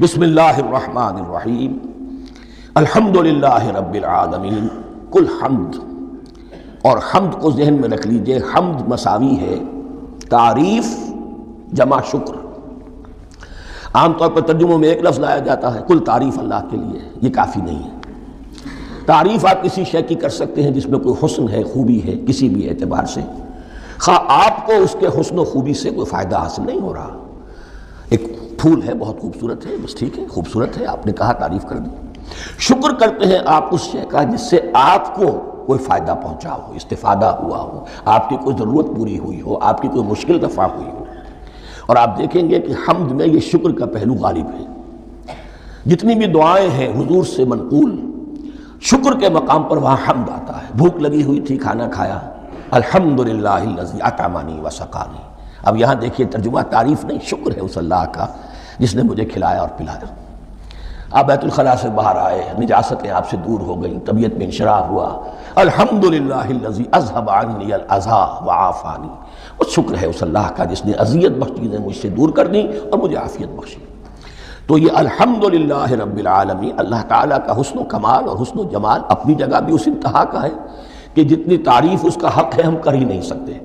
بسم اللہ الرحمن الرحیم الحمدللہ رب العالمین۔ کل حمد، اور حمد کو ذہن میں رکھ لیجئے، حمد مساوی ہے تعریف جمع شکر۔ عام طور پر ترجموں میں ایک لفظ لایا جاتا ہے، کل تعریف اللہ کے لیے، یہ کافی نہیں ہے۔ تعریف آپ کسی شے کی کر سکتے ہیں جس میں کوئی حسن ہے، خوبی ہے، کسی بھی اعتبار سے، خواہ آپ کو اس کے حسن و خوبی سے کوئی فائدہ حاصل نہیں ہو رہا۔ ایک پھول ہے، بہت خوبصورت ہے، بس ٹھیک ہے، خوبصورت ہے، آپ نے کہا، تعریف کر دی۔ شکر کرتے ہیں آپ اس شے کا جس سے آپ کو کوئی فائدہ پہنچا ہو، استفادہ ہوا ہو، آپ کی کوئی ضرورت پوری ہوئی ہو، آپ کی کوئی مشکل رفع ہوئی ہو۔ اور آپ دیکھیں گے کہ حمد میں یہ شکر کا پہلو غالب ہے۔ جتنی بھی دعائیں ہیں حضور سے منقول، شکر کے مقام پر وہاں حمد آتا ہے۔ بھوک لگی ہوئی تھی، کھانا کھایا، الحمدللہ الذی اطعمنی وسقانی۔ اب یہاں دیکھیے ترجمہ تعریف نہیں، شکر ہے اس اللہ کا جس نے مجھے کھلایا اور پلایا۔ آپ بیت الخلاء سے باہر آئے، نجاستیں آپ سے دور ہو گئیں، طبیعت میں انشراح ہوا، الحمدللہ الذی اذھب عنی الاذی وعافانی۔ وہ شکر ہے اس اللہ کا جس نے اذیت بخش چیزیں مجھ سے دور کر دیں اور مجھے عافیت بخشی۔ تو یہ الحمدللہ رب العالمین، اللہ تعالیٰ کا حسن و کمال اور حسن و جمال اپنی جگہ بھی اس انتہا کا ہے کہ جتنی تعریف اس کا حق ہے ہم کر ہی نہیں سکتے،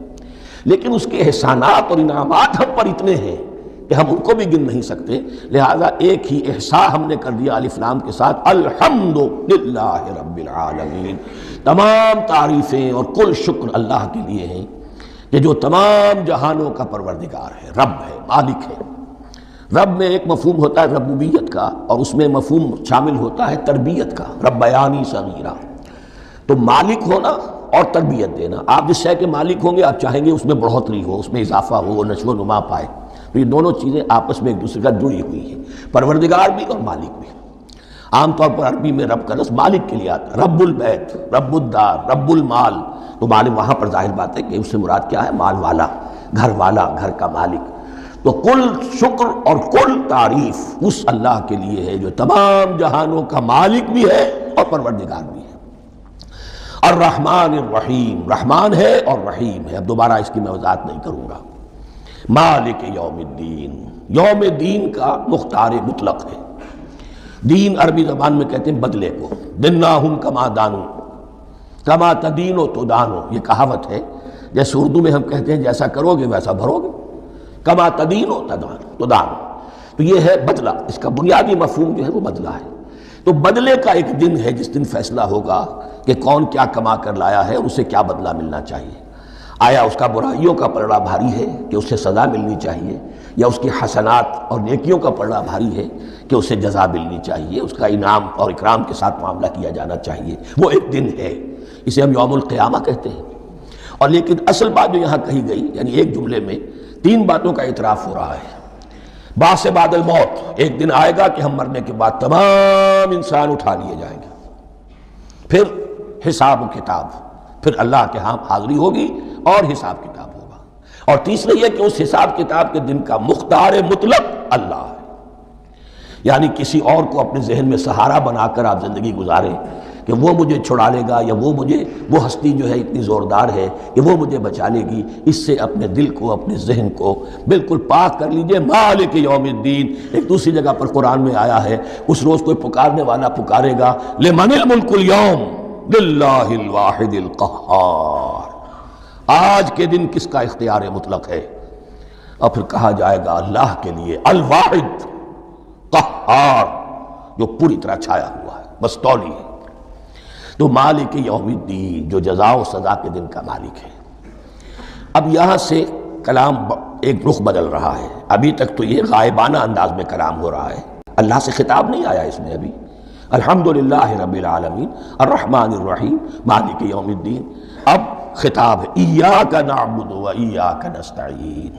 لیکن اس کے احسانات اور انعامات ہم پر اتنے ہیں کہ ہم ان کو بھی گن نہیں سکتے۔ لہذا ایک ہی احصاء ہم نے کر دیا الف لام کے ساتھ، الحمدللہ رب العالمین۔ تمام تعریفیں اور کل شکر اللہ کے لیے ہیں کہ جو تمام جہانوں کا پروردگار ہے، رب ہے، مالک ہے۔ رب میں ایک مفہوم ہوتا ہے ربوبیت کا، اور اس میں مفہوم شامل ہوتا ہے تربیت کا، ربیانی صغیرہ۔ تو مالک ہونا اور تربیت دینا، آپ جس شے کے مالک ہوں گے آپ چاہیں گے اس میں بڑھوتری ہو، اس میں اضافہ ہو، وہ نشو و نما پائے۔ تو یہ دونوں چیزیں آپس میں ایک دوسرے کا جڑی ہوئی ہیں، پروردگار بھی اور مالک بھی۔ عام طور پر عربی میں رب کا لفظ مالک کے لیے آتا ہے، رب البیت، رب الدار، رب المال۔ تو مالک وہاں پر ظاہر بات ہے کہ اس سے مراد کیا ہے، مال والا، گھر والا، گھر کا مالک۔ تو کل شکر اور کل تعریف اس اللہ کے لیے ہے جو تمام جہانوں کا مالک بھی ہے اور پروردگار بھی ہے۔ الرحمن الرحیم، رحمان ہے اور رحیم ہے۔ اب دوبارہ اس کی میں وضاحت نہیں کروں گا۔ مالک یوم الدین، یوم دین کا مختار مطلق ہے۔ دین عربی زبان میں کہتے ہیں بدلے کو، دناہم کما دانو، کما تدینو تو دانو، یہ کہاوت ہے۔ جیسے اردو میں ہم کہتے ہیں جیسا کرو گے ویسا بھرو گے، کما تدینو تو دانو۔ تو یہ ہے بدلہ، اس کا بنیادی مفہوم جو ہے وہ بدلہ ہے۔ تو بدلے کا ایک دن ہے جس دن فیصلہ ہوگا کہ کون کیا کما کر لایا ہے اور اسے کیا بدلہ ملنا چاہیے۔ آیا اس کا برائیوں کا پلڑا بھاری ہے کہ اسے سزا ملنی چاہیے، یا اس کی حسنات اور نیکیوں کا پلڑا بھاری ہے کہ اسے جزا ملنی چاہیے، اس کا انعام اور اکرام کے ساتھ معاملہ کیا جانا چاہیے۔ وہ ایک دن ہے، اسے ہم یوم القیامہ کہتے ہیں۔ اور لیکن اصل بات جو یہاں کہی گئی، یعنی ایک جملے میں تین باتوں کا اعتراف ہو رہا ہے۔ بعث بعد الموت، ایک دن آئے گا کہ ہم مرنے کے بعد تمام انسان اٹھا لیے جائیں گے، پھر حساب و کتاب، پھر اللہ کے ہاں حاضری ہوگی اور حساب کتاب ہوگا۔ اور تیسرے یہ کہ اس حساب کتاب کے دن کا مختار مطلق اللہ ہے، یعنی کسی اور کو اپنے ذہن میں سہارا بنا کر آپ زندگی گزاریں کہ وہ مجھے چھڑا لے گا، یا وہ ہستی جو ہے اتنی زوردار ہے کہ وہ مجھے بچا لے گی، اس سے اپنے دل کو، اپنے ذہن کو بالکل پاک کر لیجئے۔ مالک یوم الدین، ایک دوسری جگہ پر قرآن میں آیا ہے، اس روز کوئی پکارنے والا پکارے گا، لمن الملک اليوم للہ الواحد القہار، آج کے دن کس کا اختیار مطلق ہے؟ اور پھر کہا جائے گا اللہ کے لیے، الواحد قہار، جو پوری طرح چھایا ہوا ہے، مستولی ہے۔ تو مالک یوم الدین، جو جزا و سزا کے دن کا مالک ہے۔ اب یہاں سے کلام ایک رخ بدل رہا ہے۔ ابھی تک تو یہ غائبانہ انداز میں کلام ہو رہا ہے، اللہ سے خطاب نہیں آیا اس میں ابھی۔ الحمدللہ رب العالمین الرحمن الرحیم مالک یوم الدین۔ اب خطاب ہے، ایاک نعبد و ایاک نستعین،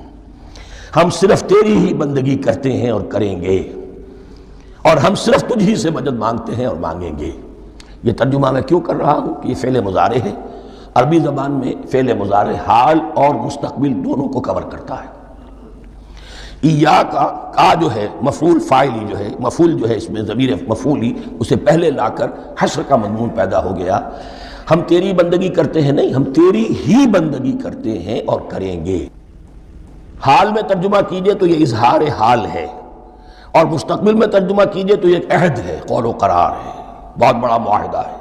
ہم صرف تیری ہی بندگی کرتے ہیں اور کریں گے، اور ہم صرف تجھ ہی سے مدد مانگتے ہیں اور مانگیں گے۔ یہ ترجمہ میں کیوں کر رہا ہوں کہ یہ فعل مضارع ہے۔ عربی زبان میں فعل مضارع حال اور مستقبل دونوں کو کور کرتا ہے۔ ایاک کا جو ہے مفعول فاعلی جو ہے، مفعول جو ہے اس میں ضمیر مفعولی، اسے پہلے لا کر حشر کا مضمون پیدا ہو گیا۔ ہم تیری بندگی کرتے ہیں نہیں، ہم تیری ہی بندگی کرتے ہیں اور کریں گے۔ حال میں ترجمہ کیجئے تو یہ اظہار حال ہے، اور مستقبل میں ترجمہ کیجئے تو یہ ایک عہد ہے، قول و قرار ہے، بہت بڑا معاہدہ ہے۔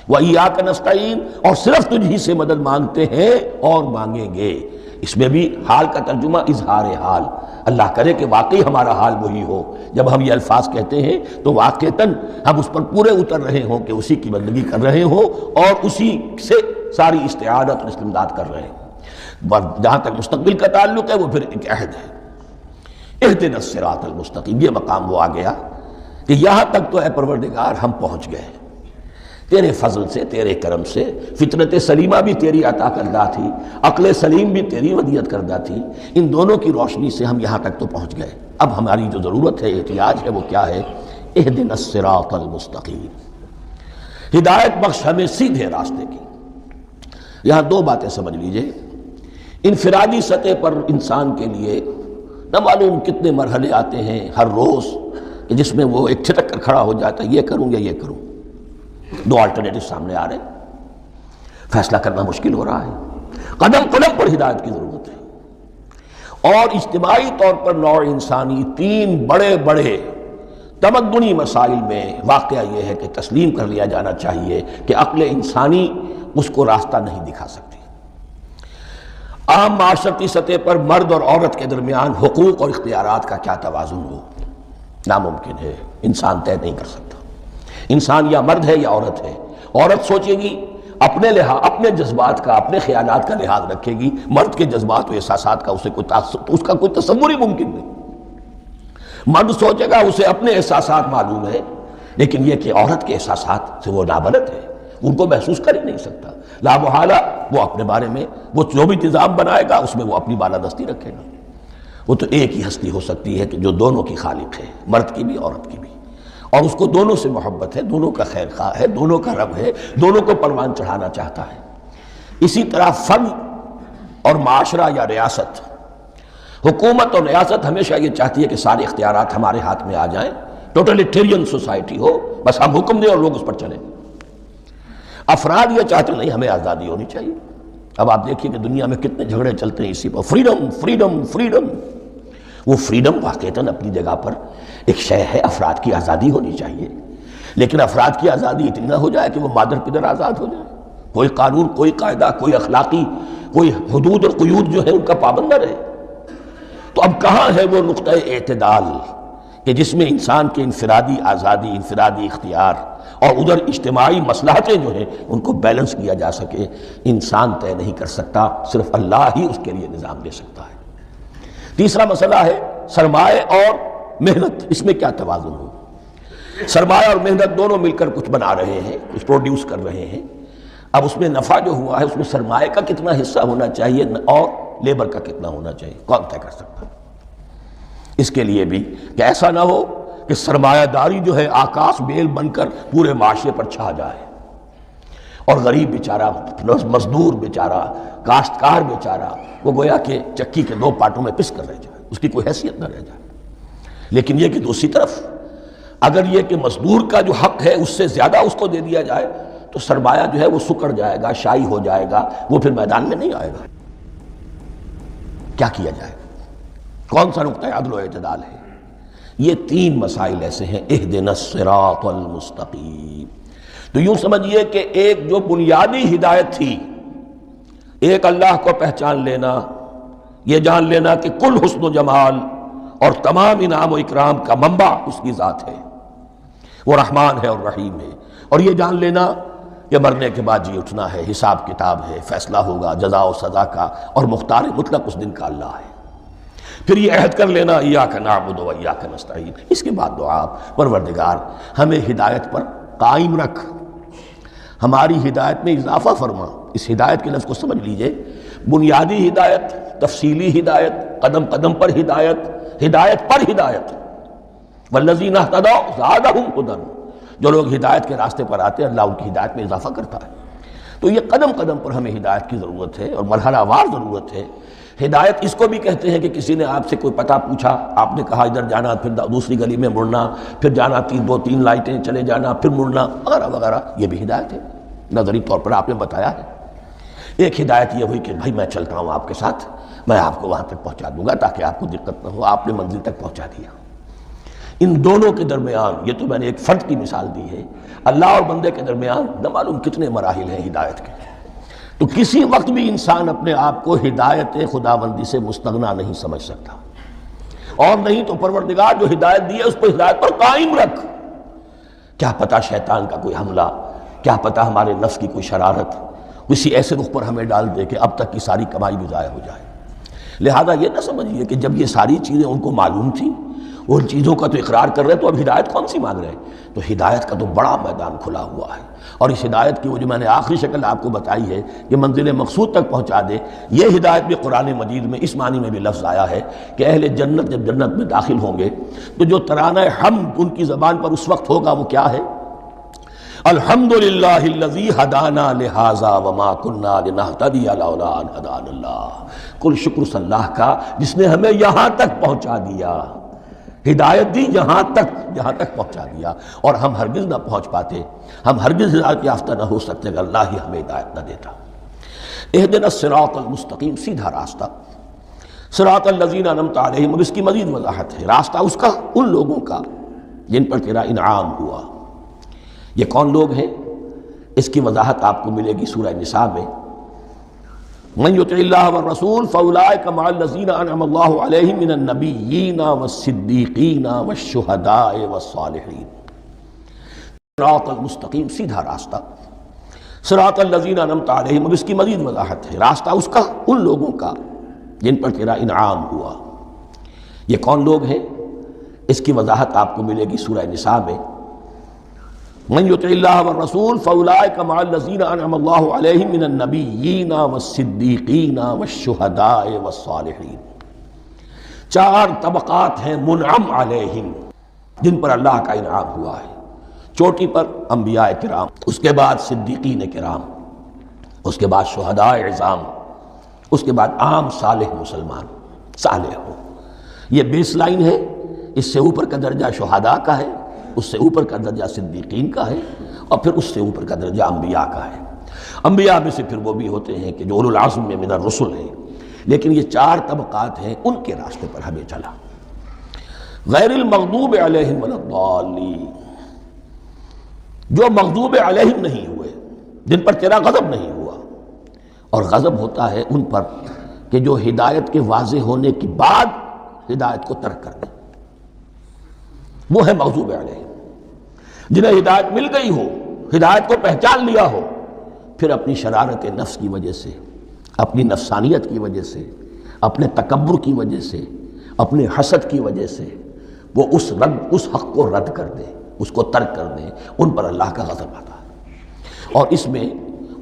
وَإِيَّاكَ نَسْتَعِينُ، اور صرف تجھ ہی سے مدد مانگتے ہیں اور مانگیں گے۔ اس میں بھی حال کا ترجمہ اظہار حال، اللہ کرے کہ واقعی ہمارا حال وہی ہو، جب ہم یہ الفاظ کہتے ہیں تو واقعتاً ہم اس پر پورے اتر رہے ہوں کہ اسی کی بندگی کر رہے ہوں اور اسی سے ساری استعانت اور استمداد کر رہے ہیں۔ جہاں تک مستقبل کا تعلق ہے وہ پھر ایک عہد ہے، اہدنا الصراط المستقیم، یہ مقام وہ آ گیا کہ یہاں تک تو اے پروردگار ہم پہنچ گئے تیرے فضل سے، تیرے کرم سے۔ فطرت سلیمہ بھی تیری عطا کردہ تھی، عقل سلیم بھی تیری ودیعت کردہ تھی، ان دونوں کی روشنی سے ہم یہاں تک تو پہنچ گئے۔ اب ہماری جو ضرورت ہے، احتیاج ہے، وہ کیا ہے؟ اہدنا الصراط المستقیم، ہدایت بخش ہمیں سیدھے راستے کی۔ یہاں دو باتیں سمجھ لیجئے، انفرادی سطح پر انسان کے لیے نہ معلوم کتنے مرحلے آتے ہیں ہر روز کہ جس میں وہ ایک چھٹک کر کھڑا ہو جاتا ہے، یہ کروں یا یہ کروں، دو الٹرنیٹو سامنے آ رہے ہیں، فیصلہ کرنا مشکل ہو رہا ہے، قدم قدم پر ہدایت کی ضرورت ہے۔ اور اجتماعی طور پر نوع انسانی تین بڑے بڑے تمدنی مسائل میں واقعہ یہ ہے کہ تسلیم کر لیا جانا چاہیے کہ عقل انسانی اس کو راستہ نہیں دکھا سکتی۔ عام معاشرتی سطح پر مرد اور عورت کے درمیان حقوق اور اختیارات کا کیا توازن ہو، ناممکن ہے، انسان طے نہیں کر سکتا۔ انسان یا مرد ہے یا عورت ہے، عورت سوچے گی اپنے لحاظ، اپنے جذبات کا، اپنے خیالات کا لحاظ رکھے گی، مرد کے جذبات و احساسات کا اس کا کوئی تصور ہی ممکن نہیں۔ مرد سوچے گا اسے اپنے احساسات معلوم ہے، لیکن یہ کہ عورت کے احساسات سے وہ نابلد ہے، ان کو محسوس کر ہی نہیں سکتا، لا محالہ وہ اپنے بارے میں وہ جو بھی نظام بنائے گا اس میں وہ اپنی بالادستی رکھے گا۔ وہ تو ایک ہی ہستی ہو سکتی ہے کہ جو دونوں کی خالق ہے، مرد کی بھی عورت کی بھی، اور اس کو دونوں سے محبت ہے، دونوں کا خیر خواہ ہے، دونوں کا رب ہے، دونوں کو پروان چڑھانا چاہتا ہے۔ اسی طرح فرد اور معاشرہ یا ریاست، حکومت اور ریاست ہمیشہ یہ چاہتی ہے کہ سارے اختیارات ہمارے ہاتھ میں آ جائیں، ٹوٹلیٹیرین سوسائٹی ہو، بس ہم حکم دیں اور لوگ اس پر چلیں۔ افراد یہ چاہتے ہیں نہیں، ہمیں آزادی ہونی چاہیے۔ اب آپ دیکھیے کہ دنیا میں کتنے جھگڑے چلتے ہیں اسی پر، فریڈم فریڈم فریڈم۔ وہ فریڈم واقعتاً اپنی جگہ پر ایک شے ہے، افراد کی آزادی ہونی چاہیے، لیکن افراد کی آزادی اتنی نہ ہو جائے کہ وہ مادر پدر آزاد ہو جائے، کوئی قانون، کوئی قاعدہ، کوئی اخلاقی، کوئی حدود اور قیود جو ہے ان کا پابند نہ رہے۔ تو اب کہاں ہے وہ نقطہ اعتدال کہ جس میں انسان کے انفرادی آزادی، انفرادی اختیار اور ادھر اجتماعی مصلحتیں جو ہیں ان کو بیلنس کیا جا سکے؟ انسان طے نہیں کر سکتا، صرف اللہ ہی اس کے لیے نظام دے سکتا ہے۔ تیسرا مسئلہ ہے سرمایہ اور محنت، اس میں کیا توازن ہو؟ سرمایہ اور محنت دونوں مل کر کچھ بنا رہے ہیں، کچھ پروڈیوس کر رہے ہیں۔ اب اس میں نفع جو ہوا ہے اس میں سرمایہ کا کتنا حصہ ہونا چاہیے اور لیبر کا کتنا ہونا چاہیے، کون طے کر سکتا ہے؟ اس کے لیے بھی کہ ایسا نہ ہو کہ سرمایہ داری جو ہے آکاش بیل بن کر پورے معاشرے پر چھا جائے اور غریب بیچارہ، مزدور بیچارہ، کاشتکار بیچارہ وہ گویا کہ چکی کے دو پارٹوں میں پس کر رہ جائے، اس کی کوئی حیثیت نہ رہ جائے۔ لیکن یہ کہ دوسری طرف اگر یہ کہ مزدور کا جو حق ہے اس سے زیادہ اس کو دے دیا جائے تو سرمایہ جو ہے وہ سکڑ جائے گا، شائی ہو جائے گا، وہ پھر میدان میں نہیں آئے گا۔ کیا کیا جائے؟ کون سا نقطہ عدل و اعتدال ہے؟ یہ تین مسائل ایسے ہیں، اہدنا الصراط المستقیم۔ تو یوں سمجھیے کہ ایک جو بنیادی ہدایت تھی، ایک اللہ کو پہچان لینا، یہ جان لینا کہ کل حسن و جمال اور تمام انعام و اکرام کا منبع اس کی ذات ہے، وہ رحمان ہے اور رحیم ہے، اور یہ جان لینا کہ مرنے کے بعد جی اٹھنا ہے، حساب کتاب ہے، فیصلہ ہوگا جزا و سزا کا، اور مختار مطلق اس دن کا اللہ ہے۔ پھر یہ عہد کر لینا ایاک نعبد و ایاک نستعین۔ اس کے بعد دعا، پروردگار ہمیں ہدایت پر قائم رکھ، ہماری ہدایت میں اضافہ فرما۔ اس ہدایت کے لفظ کو سمجھ لیجئے، بنیادی ہدایت، تفصیلی ہدایت، قدم قدم پر ہدایت، ہدایت پر ہدایت۔ والذین اہتدوا زادہم ھدی، جو لوگ ہدایت کے راستے پر آتے ہیں اللہ ان کی ہدایت میں اضافہ کرتا ہے۔ تو یہ قدم قدم پر ہمیں ہدایت کی ضرورت ہے اور مرحلہ وار ضرورت ہے۔ ہدایت اس کو بھی کہتے ہیں کہ کسی نے آپ سے کوئی پتہ پوچھا، آپ نے کہا ادھر جانا، پھر دوسری گلی میں مڑنا، پھر جانا دو تین لائٹیں چلے جانا، پھر مڑنا، وغیرہ وغیرہ، یہ بھی ہدایت ہے، نظری طور پر آپ نے بتایا ہے۔ ایک ہدایت یہ ہوئی کہ بھائی میں چلتا ہوں آپ کے ساتھ، میں آپ کو وہاں تک پہنچا دوں گا تاکہ آپ کو دقت نہ ہو، آپ نے منزل تک پہنچا دیا۔ ان دونوں کے درمیان، یہ تو میں نے ایک فرد کی مثال دی ہے، اللہ اور بندے کے درمیان نہ معلوم کتنے مراحل ہیں ہدایت کے. تو کسی وقت بھی انسان اپنے آپ کو ہدایت خداوندی سے مستغنا نہیں سمجھ سکتا، اور نہیں تو پروردگار جو ہدایت دی ہے اس کو ہدایت پر قائم رکھ. کیا پتہ شیطان کا کوئی حملہ، کیا پتہ ہمارے نفس کی کوئی شرارت کسی ایسے رخ پر ہمیں ڈال دے کہ اب تک کی ساری کمائی بھی ضائع ہو جائے. لہذا یہ نہ سمجھیے کہ جب یہ ساری چیزیں ان کو معلوم تھیں، وہ ان چیزوں کا تو اقرار کر رہے تو اب ہدایت کون سی مانگ رہے ہیں؟ تو ہدایت کا تو بڑا میدان کھلا ہوا ہے، اور اس ہدایت کی وہ جو میں نے آخری شکل آپ کو بتائی ہے کہ منزل مقصود تک پہنچا دے، یہ ہدایت بھی قرآن مجید میں اس معنی میں بھی لفظ آیا ہے کہ اہل جنت جب جنت میں داخل ہوں گے تو جو ترانہ حمد ان کی زبان پر اس وقت ہوگا وہ کیا ہے؟ الحمدللہ الذی ہدانا لہذا وما کنا لنہتدی لولا ان ہدانا اللہ. کل شکر اس اللہ کا جس نے ہمیں یہاں تک پہنچا دیا، ہدایت دی یہاں تک پہنچا دیا، اور ہم ہرگز نہ پہنچ پاتے، ہم ہرگز ہدایت یافتہ نہ ہو سکتے اگر اللہ ہی ہمیں ہدایت نہ دیتا. اہدنا الصراط المستقیم، سیدھا راستہ، صراط الذین انعمت علیہم. اور اس کی مزید وضاحت ہے، راستہ اس کا ان لوگوں کا جن پر تیرا انعام ہوا. یہ کون لوگ ہیں؟ اس کی وضاحت آپ کو ملے گی سورہ نساء میں. من یطع اللہ والرسول فاولئک مع الذین انعم اللہ علیہم من النبیین والصدیقین والشہداء والصالحین. صراط المستقیم، سیدھا راستہ، صراط الذین انعمت علیہم. اور اس کی مزید وضاحت ہے، راستہ اس کا ان لوگوں کا جن پر تیرا انعام ہوا. یہ کون لوگ ہیں؟ اس کی وضاحت آپ کو ملے گی سورہ نساء میں. من یطع اللہ والرسول فاولئک مع الذین انعم اللہ علیہم من النبیین والصدیقین والشہداء والصالحین. چار طبقات ہیں منعم علیہم جن پر اللہ کا انعام ہوا ہے. چوٹی پر انبیاء کرام، اس کے بعد صدیقین کرام، اس کے بعد شہداء عظام، اس کے بعد عام صالح مسلمان صالح ہو. یہ بیس لائن ہے. اس سے اوپر کا درجہ شہداء کا ہے، اس سے اوپر کا درجہ صدیقین کا ہے، اور پھر اس سے اوپر کا درجہ انبیاء کا ہے. انبیاء میں سے پھر وہ بھی ہوتے ہیں کہ جو اولو العزم میں من الرسل ہیں، لیکن یہ چار طبقات ہیں، ان کے راستے پر ہمیں چلا. غیر المغضوب علیہم ولا الضالین، جو مغضوب علیہم نہیں ہوئے، جن پر تیرا غضب نہیں ہوا. اور غضب ہوتا ہے ان پر کہ جو ہدایت کے واضح ہونے کے بعد ہدایت کو ترک کر دیں، وہ ہے مغضوب علیہم. جنہیں ہدایت مل گئی ہو، ہدایت کو پہچان لیا ہو، پھر اپنی شرارت نفس کی وجہ سے، اپنی نفسانیت کی وجہ سے، اپنے تکبر کی وجہ سے، اپنے حسد کی وجہ سے وہ اس حق کو رد کر دیں، اس کو ترک کر دیں، ان پر اللہ کا غضب آتا ہے. اور اس میں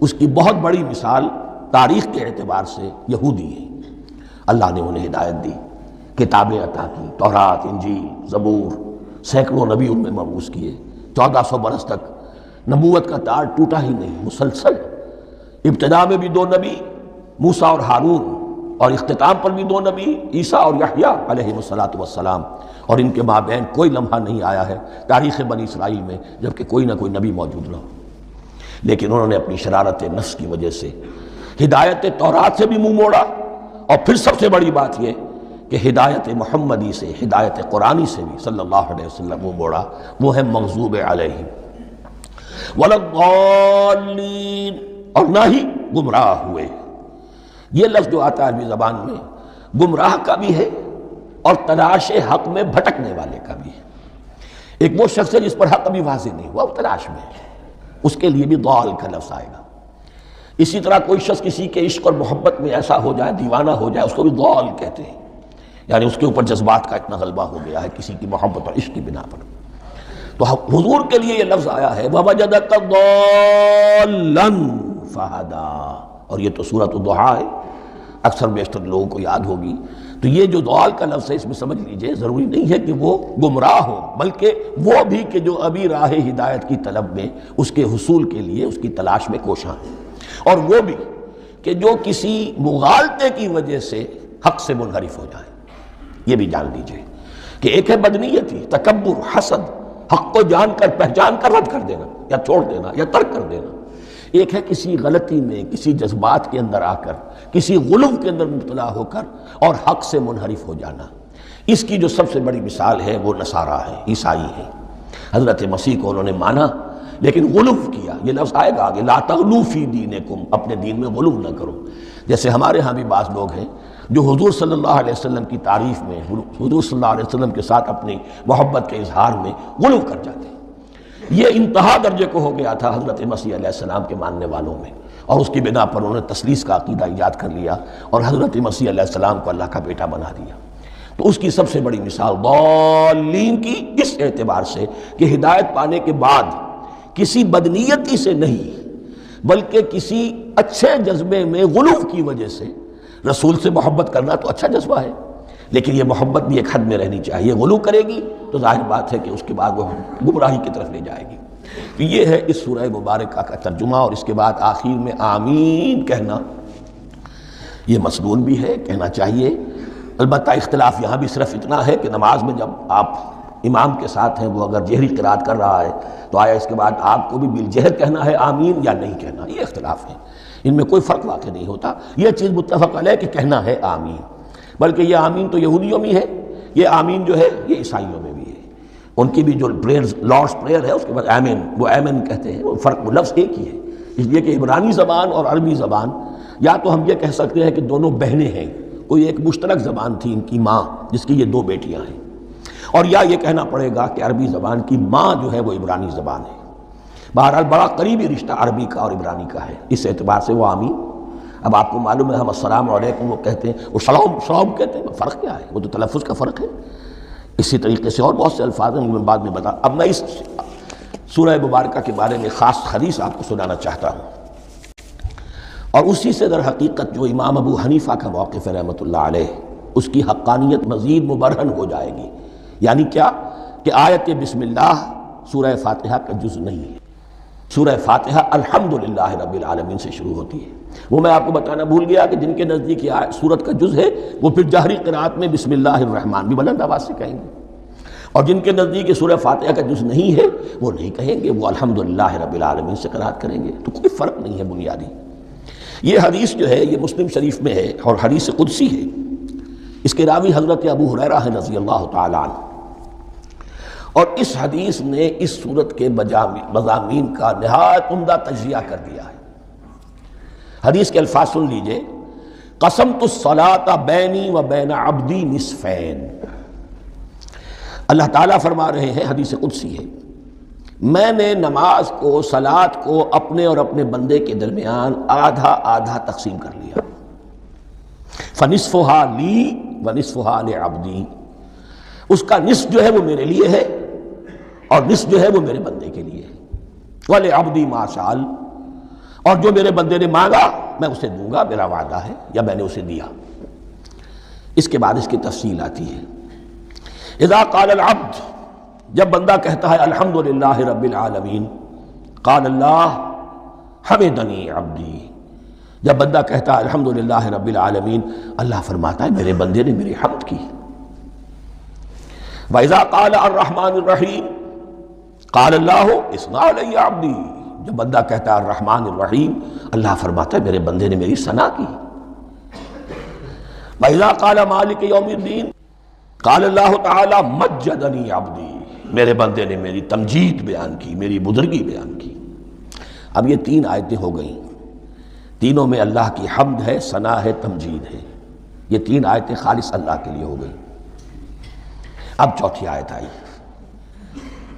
اس کی بہت بڑی مثال تاریخ کے اعتبار سے یہودی ہیں. اللہ نے انہیں ہدایت دی، کتابیں عطا کی، تورات، انجیل، زبور، سینکڑوں نبی ان میں مبعوث کیے. 1400 برس تک نبوت کا تار ٹوٹا ہی نہیں، مسلسل. ابتدا میں بھی 2 نبی، موسیٰ اور ہارون، اور اختتام پر بھی 2 نبی، عیسیٰ اور یحییٰ علیہ السلام. اور ان کے مابین کوئی لمحہ نہیں آیا ہے تاریخ بنی اسرائیل میں جبکہ کوئی نہ کوئی نبی موجود نہ ہو. لیکن انہوں نے اپنی شرارت نفس کی وجہ سے ہدایت تورات سے بھی منہ موڑا، اور پھر سب سے بڑی بات یہ کہ ہدایت محمدی سے، ہدایت قرآنی سے بھی صلی اللہ علیہ وسلم منہ موڑا. وہ ہے مغضوب علیہم ولا الضالین، اور نہ ہی گمراہ ہوئے. یہ لفظ جو آتا ہے عربی زبان میں گمراہ کا بھی ہے اور تلاش حق میں بھٹکنے والے کا بھی ہے. ایک وہ شخص ہے جس پر حق ابھی واضح نہیں ہوا، وہ تلاش میں ہے، اس کے لیے بھی ضال کا لفظ آئے گا. اسی طرح کوئی شخص کسی کے عشق اور محبت میں ایسا ہو جائے، دیوانہ ہو جائے، اس کو بھی ضال کہتے ہیں. یعنی اس کے اوپر جذبات کا اتنا غلبہ ہو گیا ہے کسی کی محبت اور عشق کی بنا پر. تو حضور کے لیے یہ لفظ آیا ہے وَوَجَدَكَ ضَالًّا فَهَدَىٰ، اور یہ تو سورۃ الضحیٰ ہے، اکثر بیشتر لوگوں کو یاد ہوگی. تو یہ جو ضال کا لفظ ہے اس میں سمجھ لیجئے ضروری نہیں ہے کہ وہ گمراہ ہو، بلکہ وہ بھی کہ جو ابھی راہ ہدایت کی طلب میں، اس کے حصول کے لیے اس کی تلاش میں کوشاں ہیں. اور وہ بھی کہ جو کسی مغالطے کی وجہ سے حق سے منحرف ہو جائے. یہ بھی جان لیجئے کہ ایک ہے بدنیتی، تکبر، حسد، حق کو جان کر پہچان کر رد کر دینا یا چھوڑ دینا یا ترک کر دینا. ایک ہے کسی غلطی میں، کسی جذبات کے اندر آ کر، کسی غلو کے اندر مبتلا ہو کر اور حق سے منحرف ہو جانا. اس کی جو سب سے بڑی مثال ہے وہ نصارہ ہے، عیسائی ہے۔ حضرت مسیح کو انہوں نے مانا لیکن غلو کیا، یہ لفظ آئے گا آگے، لا تغلو فی دینکم، اپنے دین میں غلو نہ کرو۔ جیسے ہمارے ہاں بھی بعض لوگ ہیں جو حضور صلی اللہ علیہ وسلم کی تعریف میں، حضور صلی اللہ علیہ وسلم کے ساتھ اپنی محبت کے اظہار میں غلو کر جاتے ہیں۔ یہ انتہا درجے کو ہو گیا تھا حضرت مسیح علیہ السلام کے ماننے والوں میں، اور اس کی بنا پر انہوں نے تثلیث کا عقیدہ ایجاد کر لیا اور حضرت مسیح علیہ السلام کو اللہ کا بیٹا بنا دیا۔ تو اس کی سب سے بڑی مثال ضالین کی اس اعتبار سے کہ ہدایت پانے کے بعد کسی بدنیتی سے نہیں بلکہ کسی اچھے جذبے میں غلو کی وجہ سے، رسول سے محبت کرنا تو اچھا جذبہ ہے لیکن یہ محبت بھی ایک حد میں رہنی چاہیے۔ غلو کرے گی تو ظاہر بات ہے کہ اس کے بعد وہ گمراہی کی طرف لے جائے گی۔ تو یہ ہے اس سورہ مبارکہ کا ترجمہ، اور اس کے بعد آخر میں آمین کہنا یہ مسنون بھی ہے، کہنا چاہیے۔ البتہ اختلاف یہاں بھی صرف اتنا ہے کہ نماز میں جب آپ امام کے ساتھ ہیں، وہ اگر جہری قرات کر رہا ہے تو آیا اس کے بعد آپ کو بھی بالجہر کہنا ہے آمین یا نہیں کہنا، یہ اختلاف ہے، ان میں کوئی فرق واقع نہیں ہوتا۔ یہ چیز متفق علیہ کہ کہنا ہے آمین، بلکہ یہ آمین تو یہودیوں میں ہے، یہ آمین جو ہے یہ عیسائیوں میں بھی ہے۔ ان کی بھی جو پریئرز لارڈس پریئر ہے اس کے بعد آمین، وہ آمین کہتے ہیں، وہ فرق وہ لفظ ایک ہی ہے، اس لیے کہ عبرانی زبان اور عربی زبان، یا تو ہم یہ کہہ سکتے ہیں کہ دونوں بہنیں ہیں، کوئی ایک مشترک زبان تھی ان کی ماں جس کی یہ دو بیٹیاں ہیں، اور یا یہ کہنا پڑے گا کہ عربی زبان کی ماں جو ہے وہ عبرانی زبان ہے۔ بہرحال بڑا قریبی رشتہ عربی کا اور عبرانی کا ہے، اس اعتبار سے وہ آمین۔ اب آپ کو معلوم ہے ہم السلام علیکم وہ کہتے ہیں، وہ سلام کہتے ہیں، فرق کیا ہے؟ وہ تو تلفظ کا فرق ہے۔ اسی طریقے سے اور بہت سے الفاظ ہیں، میں بعد میں بتا۔ اب میں اس سورہ مبارکہ کے بارے میں خاص حدیث آپ کو سنانا چاہتا ہوں، اور اسی سے در حقیقت جو امام ابو حنیفہ کا موقف ہے رحمۃ اللہ علیہ، اس کی حقانیت مزید مبرہن ہو جائے گی۔ یعنی کیا کہ آیت بسم اللہ سورہ فاتحہ کا جز نہیں ہے، سورہ فاتحہ الحمدللہ رب العالمین سے شروع ہوتی ہے۔ وہ میں آپ کو بتانا بھول گیا کہ جن کے نزدیک یہ سورت کا جز ہے وہ پھر جہری قرات میں بسم اللہ الرحمن بھی بلند آواز سے کہیں گے، اور جن کے نزدیک یہ سورہ فاتحہ کا جز نہیں ہے وہ نہیں کہیں گے، وہ الحمدللہ رب العالمین سے قرات کریں گے۔ تو کوئی فرق نہیں ہے بنیادی۔ یہ حدیث جو ہے یہ مسلم شریف میں ہے اور حدیث قدسی ہے، اس کے راوی حضرت ابو ہریرہ ہے رضی اللہ تعالیٰ عنہ، اور اس حدیث نے اس سورت کے مضامین کا نہایت عمدہ تجزیہ کر دیا ہے۔ حدیث کے الفاظ سن لیجئے، قسمت الصلاۃ بینی و بین عبدی نصفین۔ اللہ تعالیٰ فرما رہے ہیں، حدیث قدسی ہے، میں نے نماز کو، صلاۃ کو اپنے اور اپنے بندے کے درمیان آدھا آدھا تقسیم کر لیا، فنصفها لی ونصفها لعبدی، اس کا نصف جو ہے وہ میرے لیے ہے اور نصف جو ہے وہ میرے بندے کے لیے ہے، وَلِعَبْدِي مَا سَأَلَ، اور جو میرے بندے نے مانگا میں اسے دوں گا، میرا وعدہ ہے یا میں نے اسے دیا۔ اس کے بعد اس کی تفصیل آتی ہے، اذا قال العبد، جب بندہ کہتا ہے الحمدللہ رب العالمین، قال اللہ حمدنی عبدی، جب بندہ کہتا ہے الحمدللہ رب العالمین، اللہ فرماتا ہے میرے بندے نے میری حمد کی۔ وَإِذَا قَالَ الرَّحْمَنُ الرَّحِيمُ قَالَ اللَّهُ اثْنَى عَلَيَّ عَبْدِي، جب بندہ کہتا ہے الرحمن الرحیم، اللہ فرماتا ہے میرے بندے نے میری ثنا کی۔ وَإِذَا قَالَ مَالِكِ يَوْمِ الدِّينِ قَالَ اللَّهُ تَعَالَى مَجَّدَنِي عَبْدِي، میرے بندے نے میری تمجید بیان کی، میری بزرگی بیان کی۔ اب یہ تین آیتیں ہو گئیں، تینوں میں اللہ کی حمد ہے، ثنا ہے، تمجید ہے، یہ تین آیتیں خالص اللہ کے لیے ہو گئیں۔ اب چوتھی آیت آئی،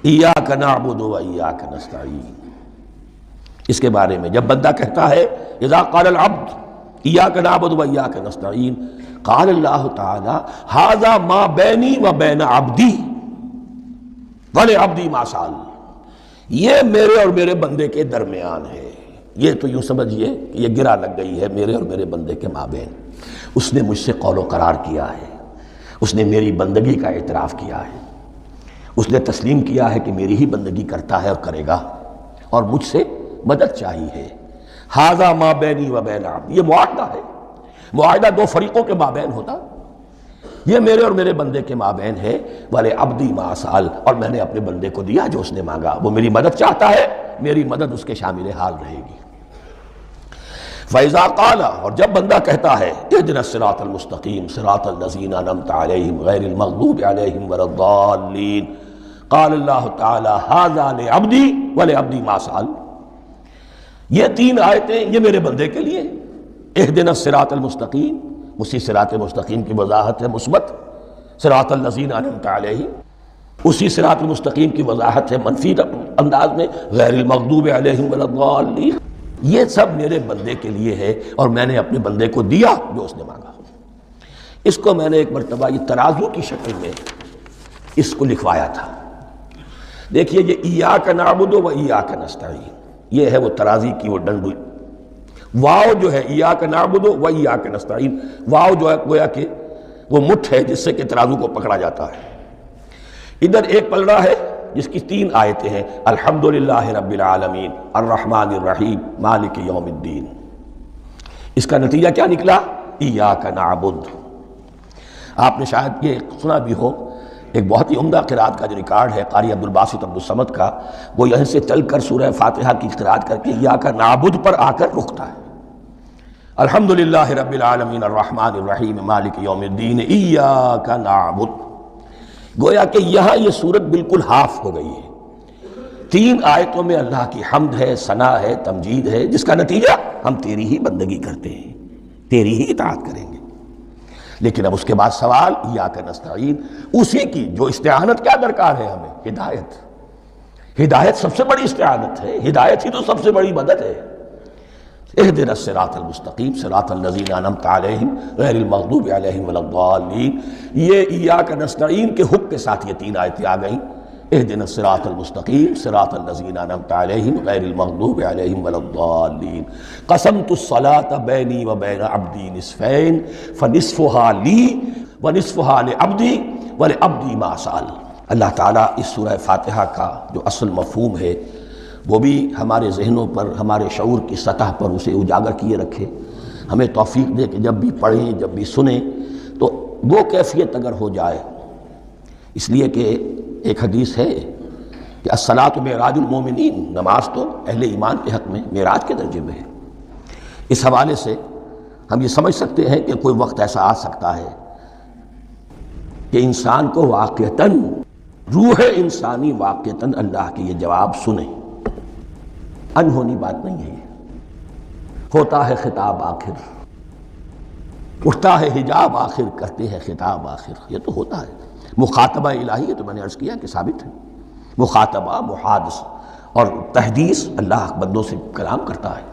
ایاک نعبد و ایاک نستعین، اس کے بارے میں جب بندہ کہتا ہے اذا قال العبد ایاک نعبد و ایاک نستعین، قال اللہ تعالی ھذا ما بینی و بین عبدی ولعبدی ما سأل، یہ میرے اور میرے بندے کے درمیان ہے۔ یہ تو یوں سمجھیے کہ یہ گرہ لگ گئی ہے میرے اور میرے بندے کے مابین، اس نے مجھ سے قول و قرار کیا ہے، اس نے میری بندگی کا اعتراف کیا ہے، اس نے تسلیم کیا ہے کہ میری ہی بندگی کرتا ہے اور کرے گا، اور مجھ سے مدد چاہیے ہے۔ ھذا ما بینی و بین عبدی، یہ معاہدہ ہے، معاہدہ دو فریقوں کے مابین ہوتا، یہ میرے اور میرے بندے کے مابین ہے۔ وَلِعَبْدِي مَا سَأَلَ، اور میں نے اپنے بندے کو دیا جو اس نے مانگا، وہ میری مدد چاہتا ہے، میری مدد اس کے شامل حال رہے گی۔ فَإِذَا قَالَ، اور جب بندہ کہتا ہے اهْدِنَا الصِّرَاطَ الْمُسْتَقِيمَ صِرَاطَ الَّذِينَ أَنْعَمْتَ عَلَيْهِمْ غَيْرِ الْمَغْضُوبِ عَلَيْهِمْ وَلَا الضَّالِّينَ، قال اللہ تعالی هَذَا لِعَبْدِي وَلِعَبْدِي مَا سَأَلَ، یہ تین آیتیں یہ میرے بندے کے لیے ہیں۔ اهْدِنَا الصِّرَاطَ الْمُسْتَقِيمَ، اسی صراط مستقیم کی وضاحت ہے مثبت، صراط الذین انعمت علیہم، اسی صراط المستقیم کی وضاحت ہے منفی انداز میں، غیر المغضوب علیہم ولا الضالین۔ یہ سب میرے بندے کے لیے ہے اور میں نے اپنے بندے کو دیا جو اس نے مانگا۔ اس کو میں نے ایک مرتبہ یہ ترازو کی شکل میں اس کو لکھوایا تھا۔ دیکھیے یہ ایاک نعبد و ایاک نستعین، یہ ہے وہ ترازی کی وہ ڈنڈی۔ واو جو ہے ایاک نعبد و ایاک نستعین، واو جو ہے گویا کہ وہ مٹھ ہے جس سے کہ ترازو کو پکڑا جاتا ہے۔ ادھر ایک پلڑا ہے جس کی تین آیتیں ہیں، الحمدللہ رب العالمین الرحمن الرحیم مالک یوم الدین۔ اس کا نتیجہ کیا نکلا؟ ایاک نعبد۔ آپ نے شاید یہ سنا بھی ہو، ایک بہت ہی عمدہ قرات کا جو ریکارڈ ہے قاری عبدالباسط عبدالصمد کا، وہ یہیں سے چل کر سورہ فاتحہ کی قرات کر کے ایاک نعبد پر آ کر رکتا ہے۔ الحمدللہ رب العالمین الرحمن الرحیم مالک یوم الدین ایاک نعبد۔ گویا کہ یہاں یہ صورت بالکل ہاف ہو گئی ہے۔ تین آیتوں میں اللہ کی حمد ہے، ثنا ہے، تمجید ہے، جس کا نتیجہ ہم تیری ہی بندگی کرتے ہیں، تیری ہی اطاعت کریں گے۔ لیکن اب اس کے بعد سوال ایاک نستعین، اسی کی جو استعانت کیا درکار ہے ہمیں؟ ہدایت۔ ہدایت سب سے بڑی استعانت ہے، ہدایت ہی تو سب سے بڑی مدد ہے۔ اهدنا الصراط المستقیم صراط الذین انعمت علیہم غیر المغضوب علیہم ولا الضالین۔ یہ ایاک نستعین کے حق کے ساتھ یہ تین آیتیں آ گئیں، اهدنا الصراط المستقیم صراط الذین انعمت علیہم غیر المغضوب علیہم ولا الضالین۔ قسمت الصلاۃ بینی وبین عبدی نصفین فنصفها لی ونصفها لعبدی ولعبدی ما سأل۔ اللہ تعالیٰ اس سورہ فاتحہ کا جو اصل مفہوم ہے وہ بھی ہمارے ذہنوں پر، ہمارے شعور کی سطح پر اسے اجاگر کیے رکھے، ہمیں توفیق دے کہ جب بھی پڑھیں، جب بھی سنیں تو وہ کیفیت اگر ہو جائے۔ اس لیے کہ ایک حدیث ہے کہ الصلاۃ معراج المومنین، نماز تو اہل ایمان کے حق میں معراج کے درجے میں ہے۔ اس حوالے سے ہم یہ سمجھ سکتے ہیں کہ کوئی وقت ایسا آ سکتا ہے کہ انسان کو واقعتاً، روح انسانی واقعتاً اللہ کے یہ جواب سنے۔ انہونی بات نہیں ہے یہ، ہوتا ہے خطاب آخر، اٹھتا ہے حجاب آخر، کرتے ہیں خطاب آخر، یہ تو ہوتا ہے۔ مخاطبہ الہی ہے تو میں نے عرض کیا کہ ثابت ہے، مخاطبہ، محادثہ اور تحدیث، اللہ بندوں سے کلام کرتا ہے۔